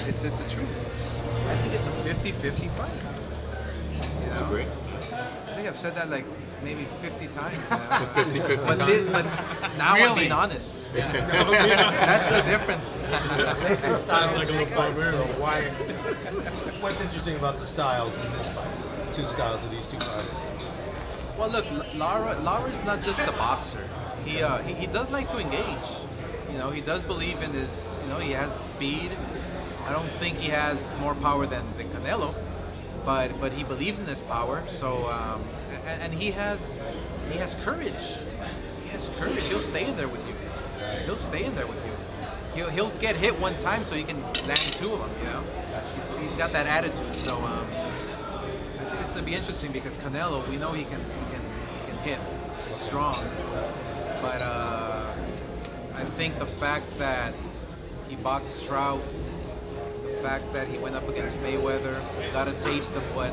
It's the truth. I think it's a 50-50 fight. You know? Agree. I think I've said that like maybe 50 times. You know? 50-50 but, but now I'm being honest. That's the difference. Sounds like a little barbarian. So why? What's interesting about the styles in this fight? Two styles of these two fighters. Well, look, Lara's not just a boxer. He does like to engage. You know, he does believe in his. You know, he has speed. I don't think he has more power than Canelo, but he believes in his power. So and he has courage. He has courage. He'll stay in there with you. He'll stay in there with you. He'll get hit one time so he can land two of them. You know, he's got that attitude. So I think it's gonna be interesting because Canelo, we know he can hit. He's strong, but I think the fact that he boxed Trout, the fact that he went up against Mayweather, got a taste of what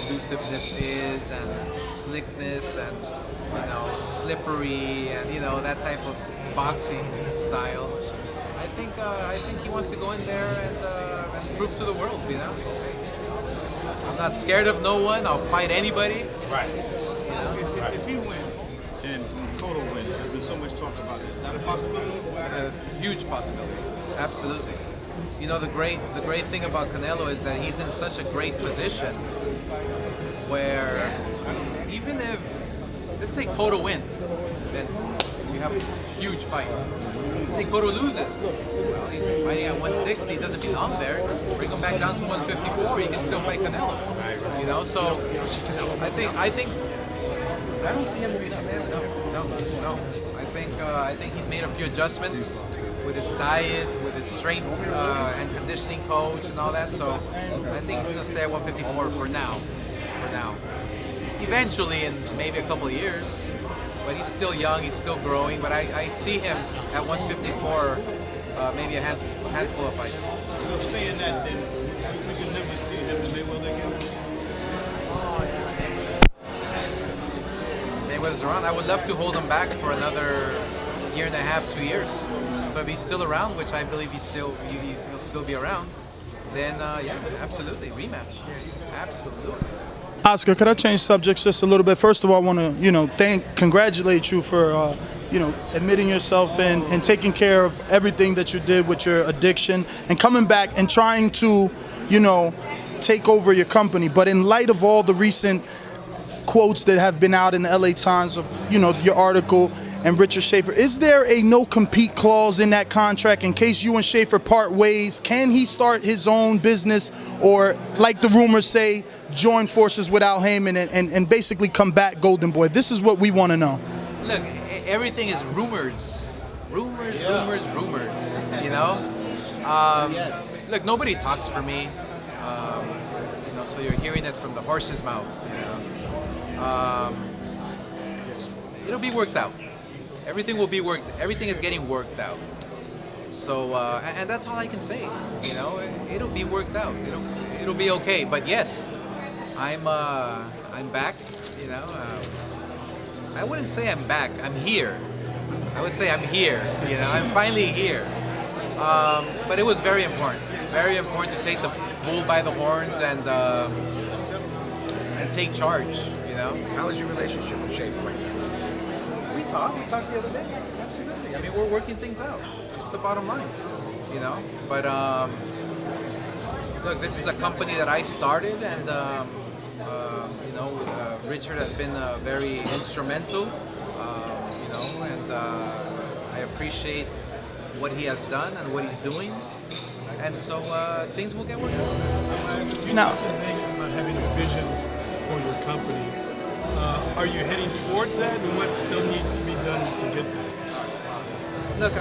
elusiveness is and slickness and slippery and that type of boxing style. I think he wants to go in there and prove to the world. I'm not scared of no one. I'll fight anybody. Right. If he wins and Cotto wins, there's been so much talk about it. Is that a possibility? A huge possibility. Absolutely. The great thing about Canelo is that he's in such a great position where even if, let's say Cotto wins, then you have a huge fight. Let's say Cotto loses. Well, he's fighting at 160, he doesn't belong there. Bring him back down to 154, he can still fight Canelo. So I don't see him moving up. No. I think he's made a few adjustments with his diet, with his strength and conditioning coach and all that. So I think he's gonna stay at 154 for now. Eventually, in maybe a couple of years, but he's still young, he's still growing. But I see him at 154, maybe a handful of fights. So staying that, then we could never see him and Mayweather again. Mayweather's around. I would love to hold him back for another year and a half, 2 years. So if he's still around, which I believe he'll still be around, then yeah, absolutely, rematch. Absolutely. Oscar, could I change subjects just a little bit? First of all, I want to congratulate you for admitting yourself and taking care of everything that you did with your addiction and coming back and trying to take over your company. But in light of all the recent quotes that have been out in the LA Times of your article and Richard Schaefer, is there a no-compete clause in that contract in case you and Schaefer part ways? Can he start his own business, or, like the rumors say, join forces with Al Heyman and basically combat Golden Boy? This is what we want to know. Look, everything is rumors. Rumors. Yes. Look, nobody talks for me. So you're hearing it from the horse's mouth. It'll be worked out. Everything will be worked. Everything is getting worked out. So and that's all I can say. It'll be worked out. It'll be okay. But yes, I'm back. I wouldn't say I'm back. I'm here. I would say I'm here. I'm finally here. But it was very important. Very important to take the bull by the horns and take charge. How is your relationship with Schaefer right now? We talked the other day. Absolutely. I mean, we're working things out. It's the bottom line. But look, this is a company that I started, and Richard has been very instrumental. And I appreciate what he has done and what he's doing. And so things will get worked out. Now, Vegas about having a vision for your company. Are you heading towards that, and what still needs to be done to get there? Look,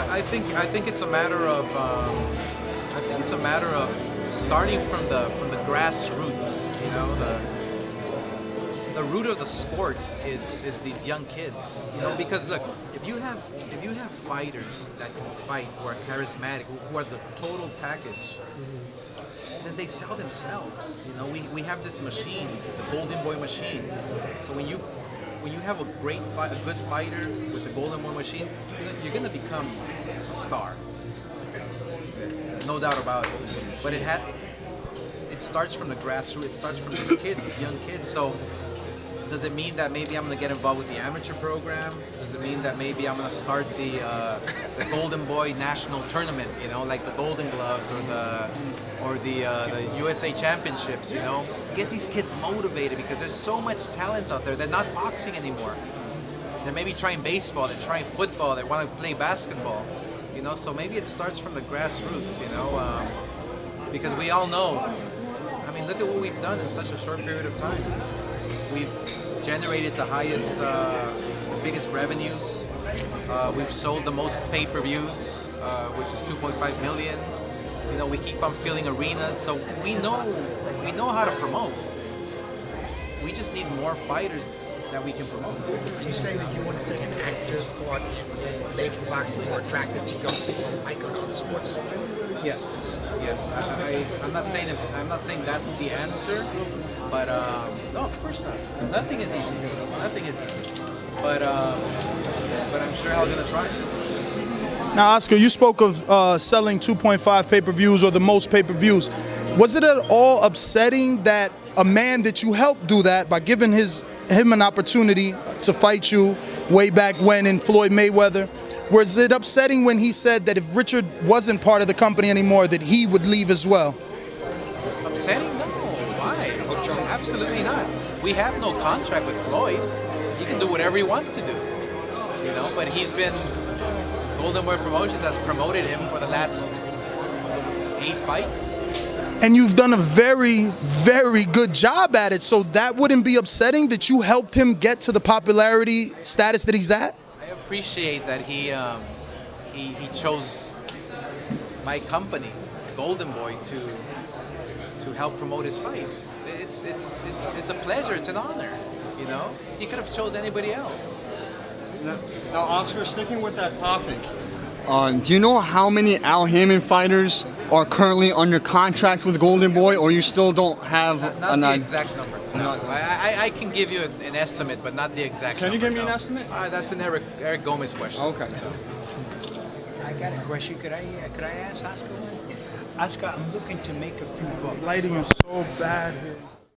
I think it's a matter of starting from the grassroots. The root of the sport is these young kids. Because look, if you have fighters that can fight, who are charismatic, who are the total package, then they sell themselves. We have this machine, the Golden Boy machine. So when you have a good fighter with the Golden Boy machine, you're gonna become a star. no doubt about it. But it starts from the grassroots. It starts from these kids, these young kids. So does it mean that maybe I'm going to get involved with the amateur program? Does it mean that maybe I'm going to start the Golden Boy National Tournament? You know, like the Golden Gloves or the USA Championships. You know, get these kids motivated because there's so much talent out there. They're not boxing anymore. They're maybe trying baseball. They're trying football. They want to play basketball. You know, so maybe it starts from the grassroots. You know, because we all know. I mean, look at what we've done in such a short period of time. We've generated the highest, biggest revenues. We've sold the most pay-per-views, which is 2.5 million. You know, we keep on filling arenas, so we know how to promote. We just need more fighters that we can promote. Are you saying that you want to take an active part in making boxing more attractive to young people like on other sports? Yes. I'm not saying that's the answer, but no, of course not. Nothing is easy. Nothing is easy. But I'm sure I'm gonna try. Now, Oscar, you spoke of selling 2.5 pay-per-views or the most pay-per-views. Was it at all upsetting that a man that you helped do that by giving him an opportunity to fight you way back when in Floyd Mayweather? Was it upsetting when he said that if Richard wasn't part of the company anymore, that he would leave as well? Upsetting? No. Why? Absolutely not. We have no contract with Floyd. He can do whatever he wants to do. You know, but he's been Golden Boy Promotions has promoted him for the last 8 fights. And you've done a very, very good job at it. So that wouldn't be upsetting that you helped him get to the popularity status that he's at? I appreciate that he chose my company, Golden Boy, to help promote his fights. It's a pleasure. It's an honor. You know, he could have chose anybody else. Now, Oscar, sticking with that topic, do you know how many Al Hammond fighters are currently under contract with Golden Boy, or you still don't have Not the exact number. No. I can give you an estimate, but not the exact number. Can you give me an no. estimate? That's an Eric Gomez question. Okay. I got a question. Could I ask Oscar? Oscar, I'm looking to make a few bucks. Lighting is so bad here.